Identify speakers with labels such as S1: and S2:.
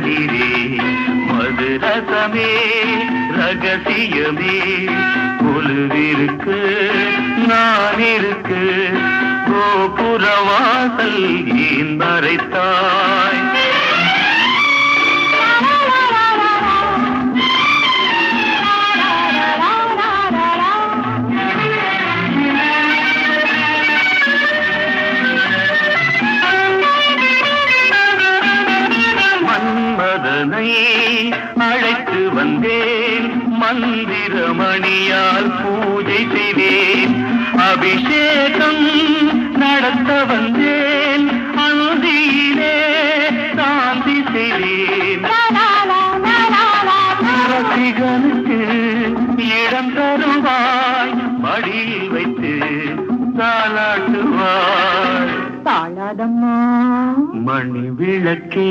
S1: உயிரே மதுரசமே ரகசியமே குழுவிருக்கு நான் இருக்கு கோபுரவாசல் ஏன் மறைத்தாய் மன்மதனை அழைத்து வந்தேன் மந்திரமணியால் பூஜை செய்வேன் அபிஷேகம் நடத்த வந்தேன் அந்தியிலே சாந்தி செய்வேன் ரசிகனுக்கு இடம் தருவாய் மடியில் வைத்து தாலாட்டுவாய்
S2: தாளாதம்மா
S1: மணி விளக்கே